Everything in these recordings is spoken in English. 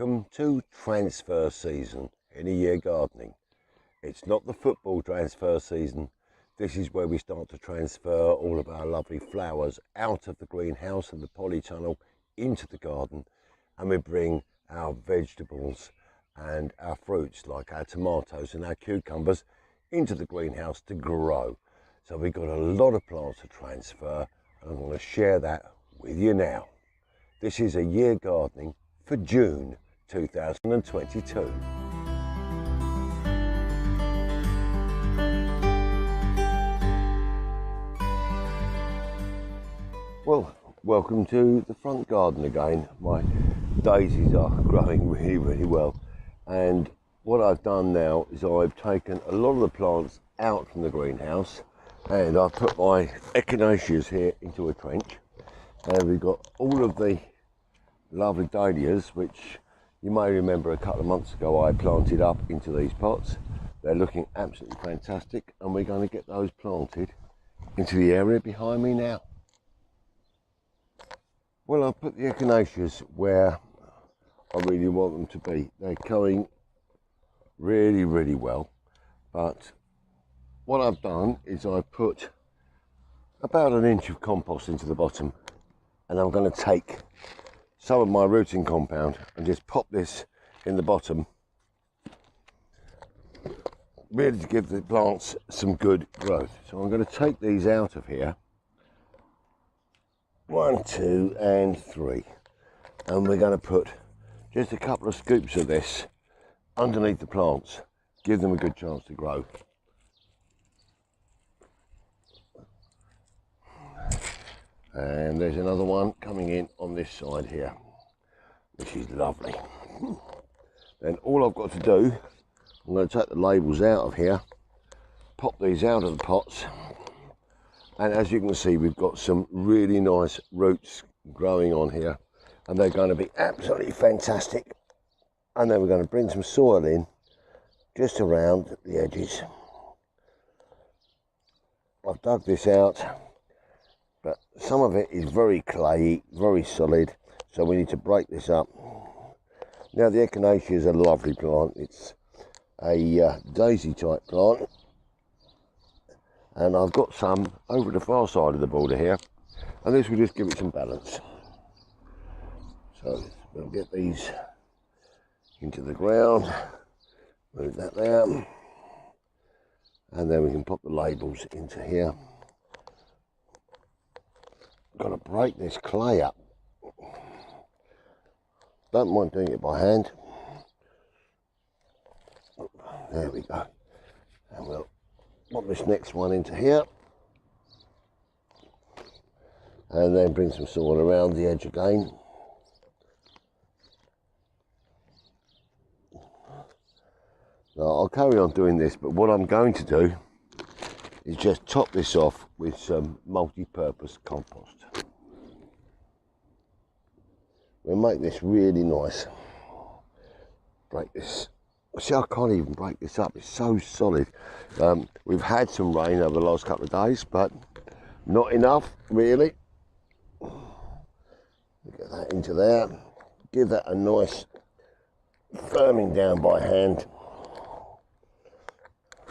Welcome to transfer season in a year gardening. It's not the football transfer season. This is where we start to transfer all of our lovely flowers out of the greenhouse and the polytunnel into the garden, and we bring our vegetables and our fruits like our tomatoes and our cucumbers into the greenhouse to grow. So we've got a lot of plants to transfer, and I'm going to share that with you now. This is a year gardening for June 2022. Well, welcome to the front garden again. My daisies are growing really well, and what I've done now is I've taken a lot of the plants out from the greenhouse and I've put my echinaceas here into a trench, and we've got all of the lovely dahlias, which you may remember a couple of months ago I planted up into these pots. They're looking absolutely fantastic, and we're going to get those planted into the area behind me now. Well, I've put the echinaceas where I really want them to be. They're going really well, but what I've done is I've put about an inch of compost into the bottom, and I'm going to take some of my rooting compound and just pop this in the bottom, really to give the plants some good growth. So I'm going to take these out of here, 1, 2 and 3, and we're going to put just a couple of scoops of this underneath the plants, give them a good chance to grow. And there's another one coming in on this side here, which is lovely. Then all I've got to do, I'm going to take the labels out of here, pop these out of the pots, and as you can see, we've got some really nice roots growing on here, and they're going to be absolutely fantastic. And then we're going to bring some soil in just around the edges. I've dug this out, but some of it is very clayey, very solid, so we need to break this up. Now, the echinacea is a lovely plant. It's a daisy type plant, and I've got some over the far side of the border here, and this will just give it some balance. So we'll get these into the ground, move that there, and then we can pop the labels into here. Got to break this clay up. Don't mind doing it by hand. There we go. And we'll pop this next one into here, and then bring some soil around the edge again. Now, I'll carry on doing this, but what I'm going to do is just top this off with some multi-purpose compost. We'll make this really nice. Break this. See, I can't even break this up. It's so solid. We've had some rain over the last couple of days, but not enough, really. Get that into there. Give that a nice firming down by hand.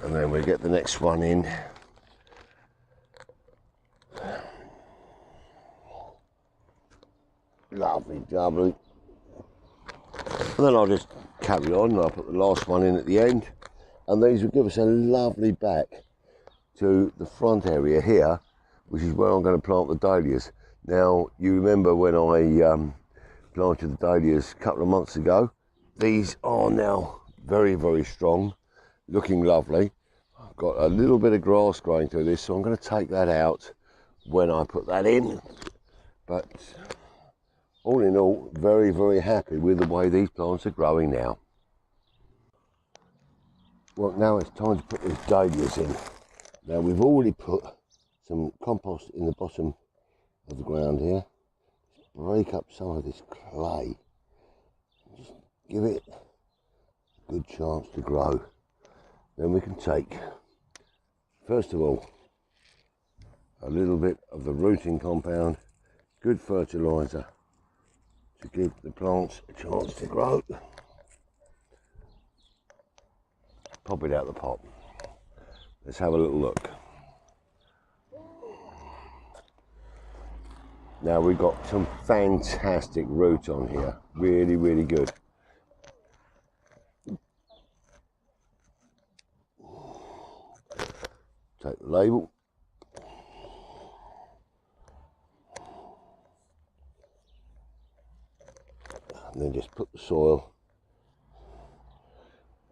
And then we get the next one in. Lovely, lovely. And then I'll just carry on, and I'll put the last one in at the end. And these will give us a lovely back to the front area here, which is where I'm going to plant the dahlias. Now, you remember when I planted the dahlias a couple of months ago? These are now very strong, looking lovely. I've got a little bit of grass growing through this, so I'm going to take that out when I put that in. But all in all, very happy with the way these plants are growing now. Well, now it's time to put these dahlias in. Now, we've already put some compost in the bottom of the ground here. Just break up some of this clay. Just give it a good chance to grow. Then we can take, first of all, a little bit of the rooting compound, good fertiliser to give the plants a chance to grow. Pop it out the pot. Let's have a little look. Now we've got some fantastic roots on here, really, really good. Take the label. And then just put the soil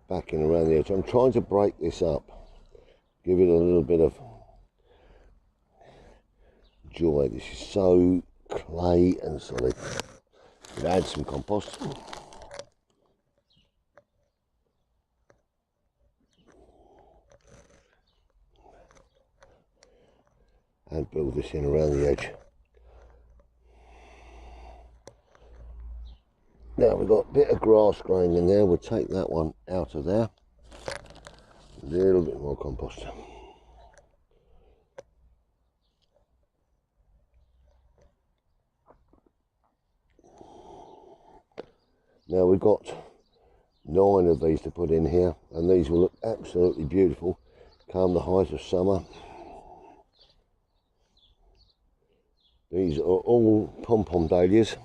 back in around the edge. I'm trying to break this up, give it a little bit of joy. This is so clay and solid. We'll add some compost. And build this in around the edge. Now we've got a bit of grass growing in there. We'll take that one out of there. A little bit more compost. Now we've got 9 of these to put in here, and these will look absolutely beautiful come the height of summer. These are all pom-pom dahlias,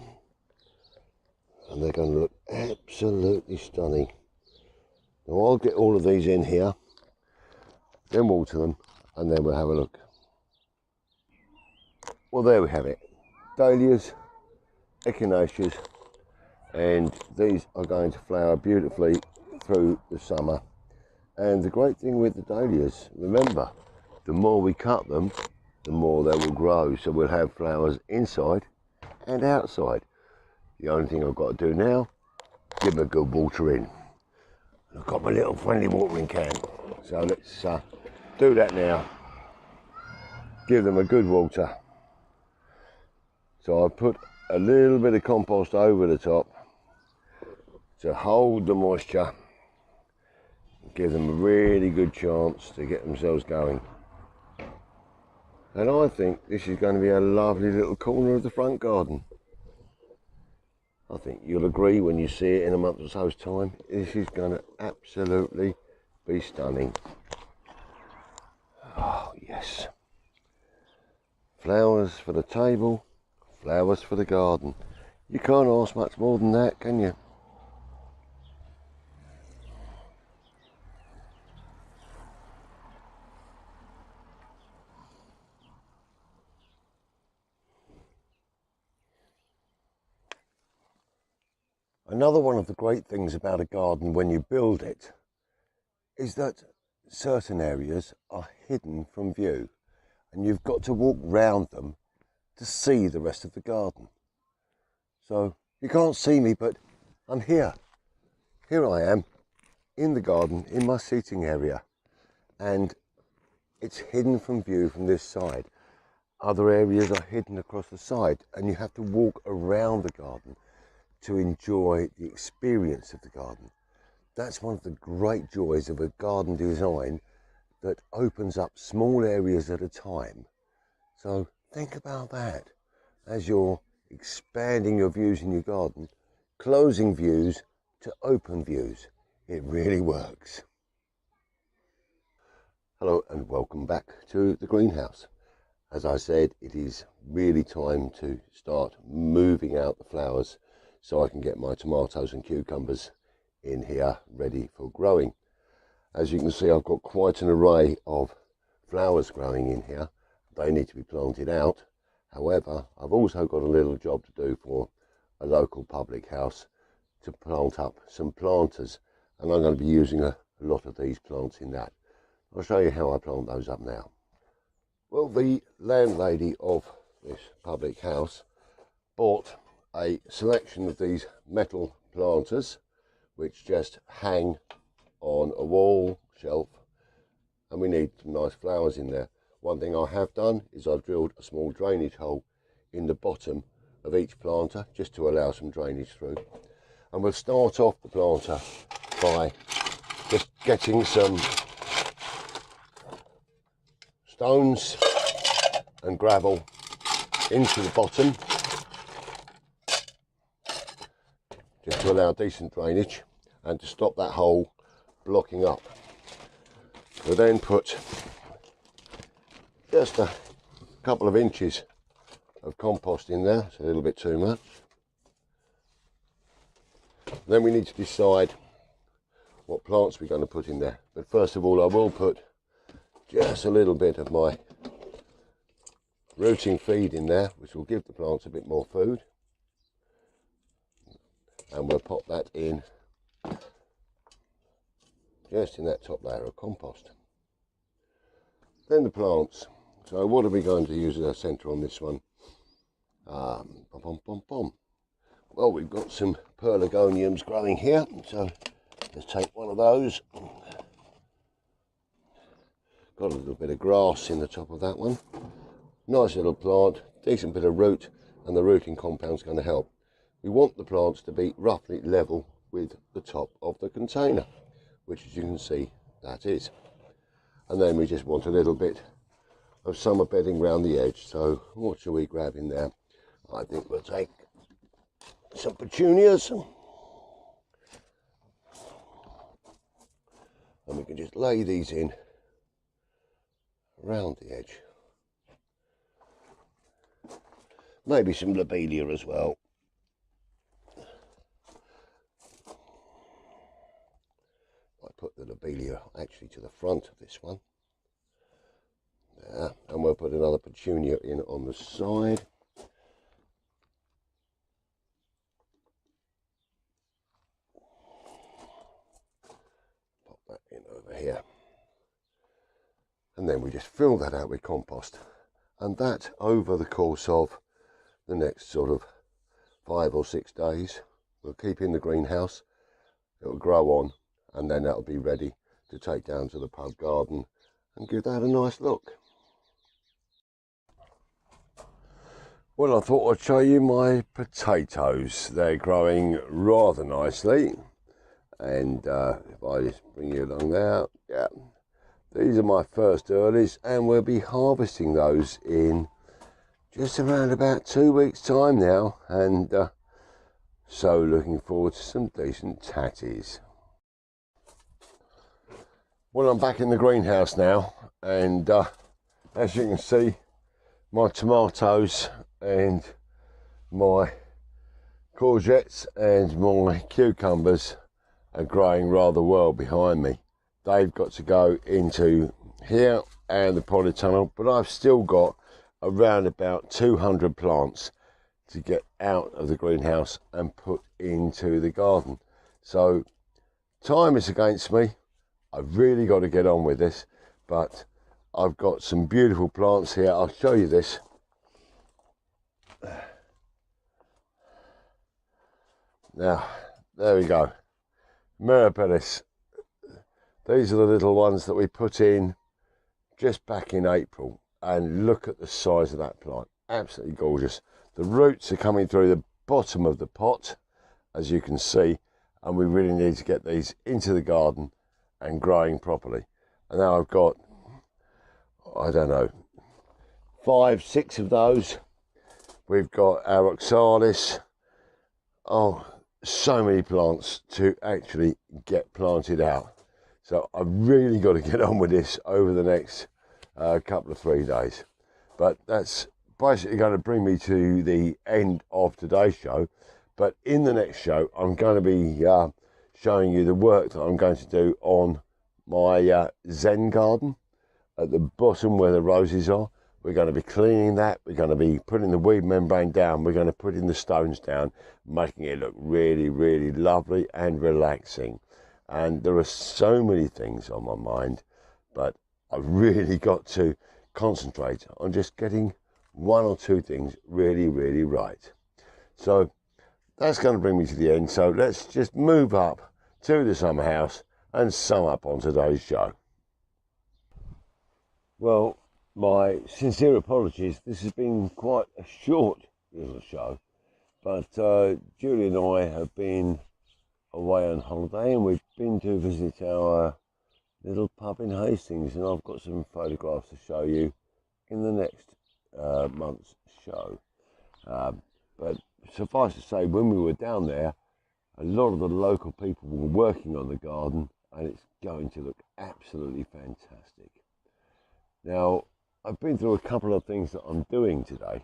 and they're going to look absolutely stunning. Now I'll get all of these in here, then water them, and then we'll have a look. Well, there we have it. Dahlias, echinaceas, and these are going to flower beautifully through the summer. And the great thing with the dahlias, remember, the more we cut them, the more they will grow. So we'll have flowers inside and outside. The only thing I've got to do now, give them a good water in. I've got my little friendly watering can. So let's do that now. Give them a good water. So I put a little bit of compost over the top to hold the moisture, give them a really good chance to get themselves going. And I think this is going to be a lovely little corner of the front garden. I think you'll agree when you see it in a month or so's time. This is going to absolutely be stunning. Oh yes. Flowers for the table, flowers for the garden. You can't ask much more than that, can you? Another one of the great things about a garden when you build it is that certain areas are hidden from view, and you've got to walk round them to see the rest of the garden. So you can't see me, but I'm here. Here I am in the garden, in my seating area, and it's hidden from view from this side. Other areas are hidden across the side, and you have to walk around the garden to enjoy the experience of the garden. That's one of the great joys of a garden design that opens up small areas at a time. So think about that as you're expanding your views in your garden, closing views to open views. It really works. Hello and welcome back to the greenhouse. As I said, it is really time to start moving out the flowers so I can get my tomatoes and cucumbers in here ready for growing. As you can see, I've got quite an array of flowers growing in here. They need to be planted out. However, I've also got a little job to do for a local public house to plant up some planters, and I'm going to be using a lot of these plants in that. I'll show you how I plant those up now. Well, the landlady of this public house bought a selection of these metal planters which just hang on a wall shelf, and we need some nice flowers in there. One thing I have done is I've drilled a small drainage hole in the bottom of each planter just to allow some drainage through, and we'll start off the planter by just getting some stones and gravel into the bottom. just to allow decent drainage and to stop that hole blocking up. We'll then put just a couple of inches of compost in there. It's a little bit too much. Then we need to decide what plants we're going to put in there. But first of all, I will put just a little bit of my rooting feed in there, which will give the plants a bit more food. And we'll pop that in just in that top layer of compost. Then the plants. So what are we going to use as our centre on this one? Well, we've got some pelargoniums growing here, so let's take one of those. Got a little bit of grass in the top of that one. Nice little plant, decent bit of root, and the rooting compound's going to help. We want the plants to be roughly level with the top of the container, which, as you can see, that is. And then we just want a little bit of summer bedding around the edge. So what shall we grab in there? I think we'll take some petunias, and we can just lay these in around the edge. Maybe some lobelia as well. I put the lobelia actually to the front of this one. There, and we'll put another petunia in on the side. Pop that in over here. And then we just fill that out with compost. And that over the course of the next sort of 5 or 6 days, we'll keep in the greenhouse. It'll grow on, and then that'll be ready to take down to the pub garden and give that a nice look. Well, I thought I'd show you my potatoes. They're growing rather nicely, and if I just bring you along there, yeah, these are my first earlies, and we'll be harvesting those in just around about 2 weeks time now, and so looking forward to some decent tatties. Well, I'm back in the greenhouse now, and as you can see, my tomatoes and my courgettes and my cucumbers are growing rather well behind me. They've got to go into here and the polytunnel, but I've still got around about 200 plants to get out of the greenhouse and put into the garden. So time is against me. I've really got to get on with this, but I've got some beautiful plants here. I'll show you this. Now, there we go. Mirabilis. These are the little ones that we put in just back in April. And look at the size of that plant. Absolutely gorgeous. The roots are coming through the bottom of the pot, as you can see. And we really need to get these into the garden and growing properly. And now I've got, I don't know, 5, 6 of those. We've got our oxalis. Oh, so many plants to actually get planted out. So I've really got to get on with this over the next couple of 3 days. But that's basically going to bring me to the end of today's show. But in the next show, I'm going to be showing you the work that I'm going to do on my Zen garden at the bottom where the roses are. We're going to be cleaning that. We're going to be putting the weed membrane down. We're going to put in the stones down, making it look really, really lovely and relaxing. And there are so many things on my mind, but I've really got to concentrate on just getting 1 or 2 things really, really right. So that's going to bring me to the end. So let's just move up to the summer house and sum up on today's show. Well, my sincere apologies. This has been quite a short little show, but Julie and I have been away on holiday, and we've been to visit our little pub in Hastings, and I've got some photographs to show you in the next month's show. But suffice to say, when we were down there, a lot of the local people were working on the garden, and it's going to look absolutely fantastic. Now, I've been through a couple of things that I'm doing today.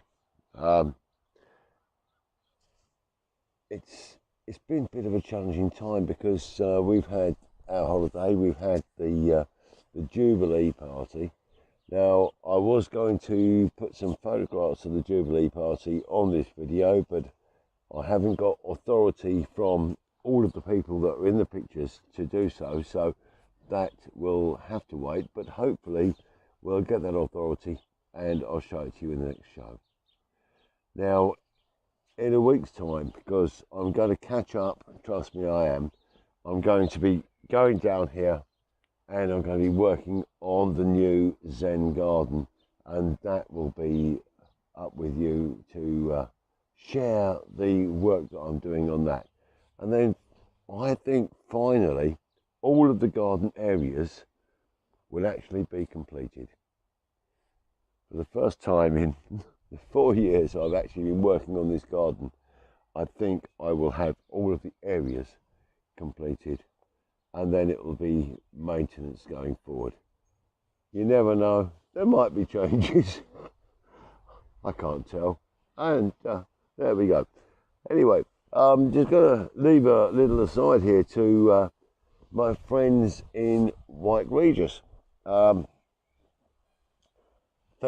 It's been a bit of a challenging time because we've had our holiday, we've had the Jubilee party. Now, I was going to put some photographs of the Jubilee party on this video, but I haven't got authority from all of the people that are in the pictures to do so, so that will have to wait, but hopefully we'll get that authority and I'll show it to you in the next show. Now, in a week's time, because I'm going to catch up, trust me I am, I'm going to be going down here and I'm going to be working on the new Zen garden, and that will be up with you to share the work that I'm doing on that. And then I think finally all of the garden areas will actually be completed. For the first time in the 4 years I've actually been working on this garden, I think I will have all of the areas completed, and then it will be maintenance going forward. You never know, there might be changes. I can't tell. And there we go. Anyway, I'm just going to leave a little aside here to my friends in White Regis. Thank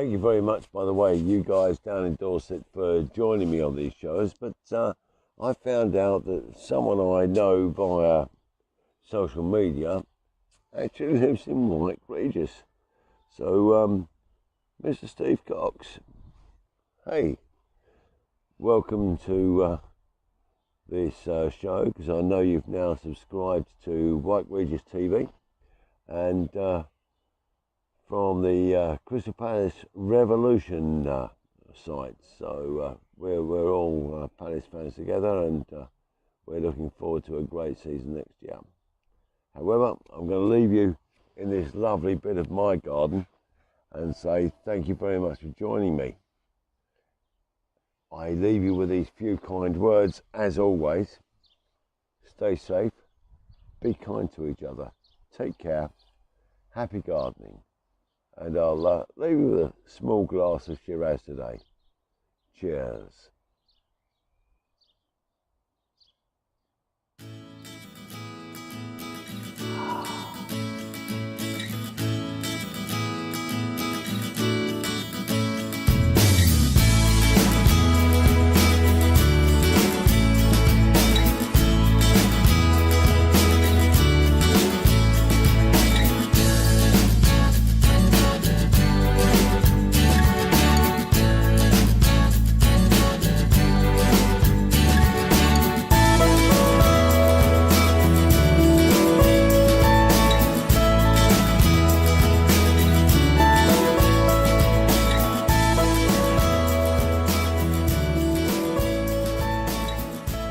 you very much, by the way, you guys down in Dorset, for joining me on these shows. But I found out that someone I know via social media actually lives in White Regis. So, Mr. Steve Cox, hey, welcome to this show, because I know you've now subscribed to White Regis TV, and from the Crystal Palace Revolution site. So we're all Palace fans together, and we're looking forward to a great season next year. However, I'm going to leave you in this lovely bit of my garden and say thank you very much for joining me. I leave you with these few kind words, as always. Stay safe, be kind to each other, take care, happy gardening, and I'll leave you with a small glass of Shiraz today. Cheers.